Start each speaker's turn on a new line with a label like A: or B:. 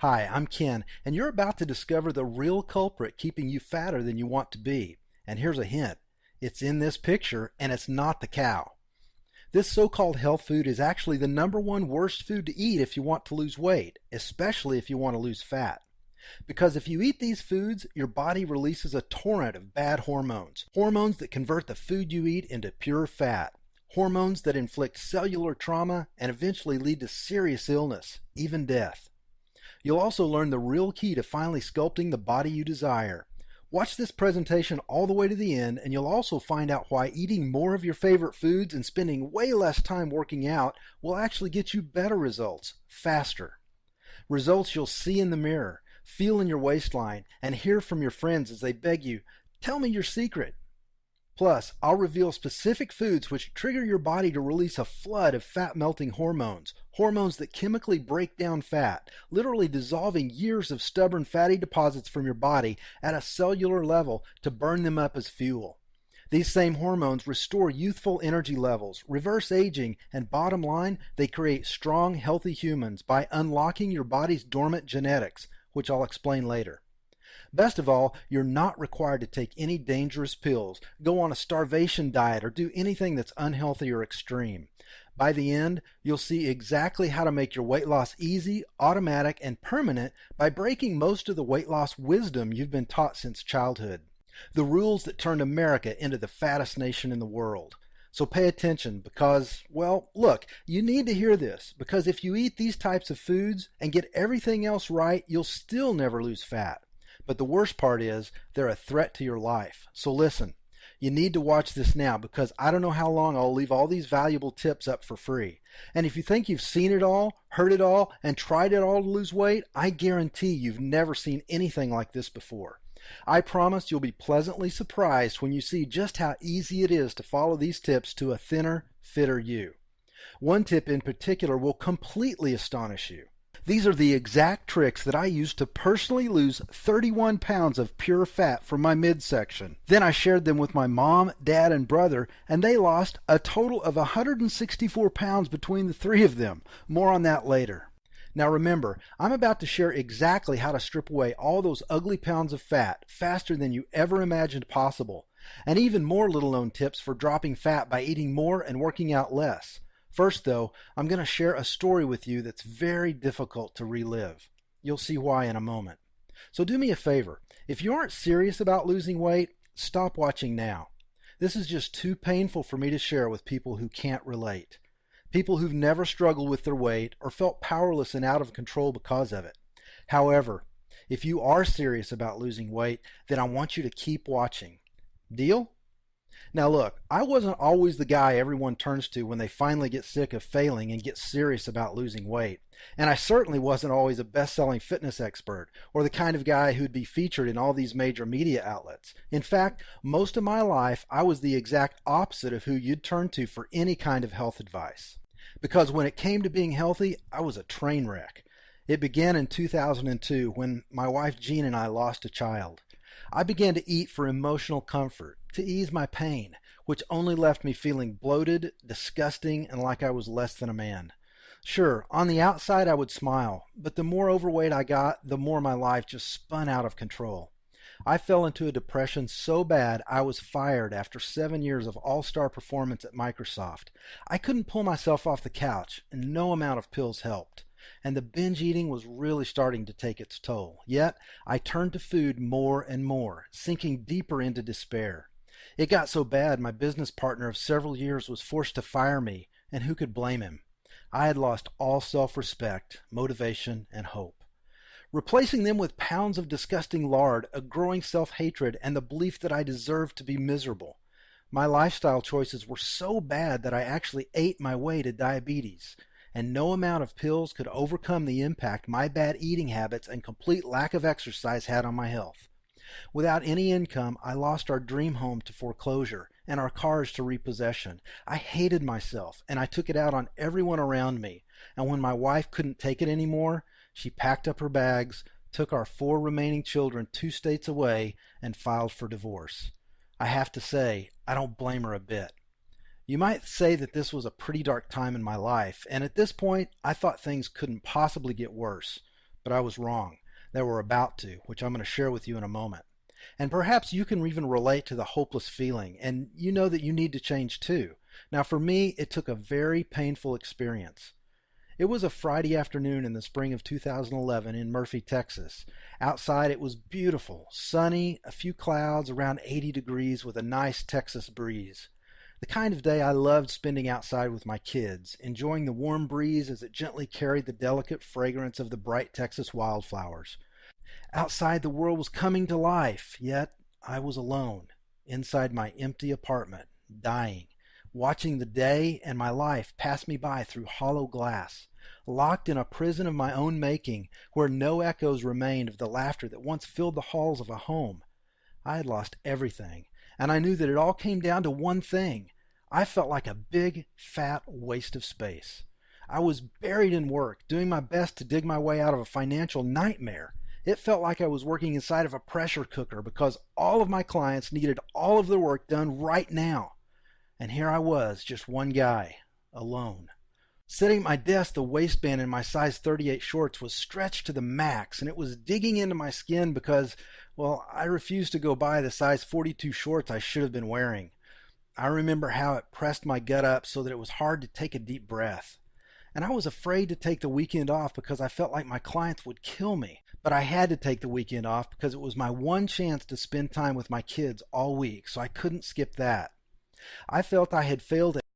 A: Hi, I'm Ken, and you're about to discover the real culprit keeping you fatter than you want to be. And here's a hint. It's in this picture, and it's not the cow. This so-called health food is actually the #1 worst food to eat if you want to lose weight, especially if you want to lose fat. Because if you eat these foods, your body releases a torrent of bad hormones. Hormones that convert the food you eat into pure fat. Hormones that inflict cellular trauma and eventually lead to serious illness, even death. You'll also learn the real key to finally sculpting the body you desire. Watch this presentation all the way to the end, and you'll also find out why eating more of your favorite foods and spending way less time working out will actually get you better results, faster. Results you'll see in the mirror, feel in your waistline, and hear from your friends as they beg you, "Tell me your secret." Plus, I'll reveal specific foods which trigger your body to release a flood of fat-melting hormones, hormones that chemically break down fat, literally dissolving years of stubborn fatty deposits from your body at a cellular level to burn them up as fuel. These same hormones restore youthful energy levels, reverse aging, and bottom line, they create strong, healthy humans by unlocking your body's dormant genetics, which I'll explain later. Best of all, you're not required to take any dangerous pills, go on a starvation diet, or do anything that's unhealthy or extreme. By the end, you'll see exactly how to make your weight loss easy, automatic, and permanent by breaking most of the weight loss wisdom you've been taught since childhood. The rules that turned America into the fattest nation in the world. So pay attention because, well, look, you need to hear this because if you eat these types of foods and get everything else right, you'll still never lose fat. But the worst part is, they're a threat to your life. So listen, you need to watch this now because I don't know how long I'll leave all these valuable tips up for free. And if you think you've seen it all, heard it all, and tried it all to lose weight, I guarantee you've never seen anything like this before. I promise you'll be pleasantly surprised when you see just how easy it is to follow these tips to a thinner, fitter you. One tip in particular will completely astonish you. These are the exact tricks that I used to personally lose 31 pounds of pure fat from my midsection. Then I shared them with my mom, dad, and brother, and they lost a total of 164 pounds between the three of them. More on that later. Now remember, I'm about to share exactly how to strip away all those ugly pounds of fat faster than you ever imagined possible, and even more little-known tips for dropping fat by eating more and working out less. First, though, I'm going to share a story with you that's very difficult to relive. You'll see why in a moment. So do me a favor. If you aren't serious about losing weight, stop watching now. This is just too painful for me to share with people who can't relate. People who've never struggled with their weight or felt powerless and out of control because of it. However, if you are serious about losing weight, then I want you to keep watching. Deal? Now look, I wasn't always the guy everyone turns to when they finally get sick of failing and get serious about losing weight. And I certainly wasn't always a best-selling fitness expert or the kind of guy who'd be featured in all these major media outlets. In fact, most of my life I was the exact opposite of who you'd turn to for any kind of health advice. Because when it came to being healthy, I was a train wreck. It began in 2002 when my wife Jean and I lost a child. I began to eat for emotional comfort, to ease my pain, which only left me feeling bloated, disgusting, and like I was less than a man. Sure, on the outside I would smile, but the more overweight I got, the more my life just spun out of control. I fell into a depression so bad I was fired after 7 years of all-star performance at Microsoft. I couldn't pull myself off the couch, and no amount of pills helped. And the binge eating was really starting to take its toll. Yet, I turned to food more and more, sinking deeper into despair. It got so bad my business partner of several years was forced to fire me, and who could blame him? I had lost all self-respect, motivation, and hope. Replacing them with pounds of disgusting lard, a growing self-hatred, and the belief that I deserved to be miserable. My lifestyle choices were so bad that I actually ate my way to diabetes. And no amount of pills could overcome the impact my bad eating habits and complete lack of exercise had on my health. Without any income, I lost our dream home to foreclosure and our cars to repossession. I hated myself, and I took it out on everyone around me. And when my wife couldn't take it anymore, she packed up her bags, took our 4 remaining children 2 states away, and filed for divorce. I have to say, I don't blame her a bit. You might say that this was a pretty dark time in my life, and at this point, I thought things couldn't possibly get worse. but I was wrong. They were about to, which I'm going to share with you in a moment. And perhaps you can even relate to the hopeless feeling, and you know that you need to change too. Now, for me, it took a very painful experience. It was a Friday afternoon in the spring of 2011 in Murphy, Texas. Outside it was beautiful, sunny, a few clouds, around 80 degrees with a nice Texas breeze. The kind of day I loved spending outside with my kids, enjoying the warm breeze as it gently carried the delicate fragrance of the bright Texas wildflowers. Outside the world was coming to life, yet I was alone, inside my empty apartment, dying, watching the day and my life pass me by through hollow glass, locked in a prison of my own making where no echoes remained of the laughter that once filled the halls of a home. I had lost everything, and I knew that it all came down to one thing. I felt like a big, fat waste of space. I was buried in work, doing my best to dig my way out of a financial nightmare. It felt like I was working inside of a pressure cooker because all of my clients needed all of their work done right now. And here I was, just one guy, alone. Sitting at my desk, the waistband in my size 38 shorts was stretched to the max, and it was digging into my skin because, well, I refused to go buy the size 42 shorts I should have been wearing. I remember how it pressed my gut up so that it was hard to take a deep breath. And I was afraid to take the weekend off because I felt like my clients would kill me. But I had to take the weekend off because it was my one chance to spend time with my kids all week, so I couldn't skip that. I felt I had failed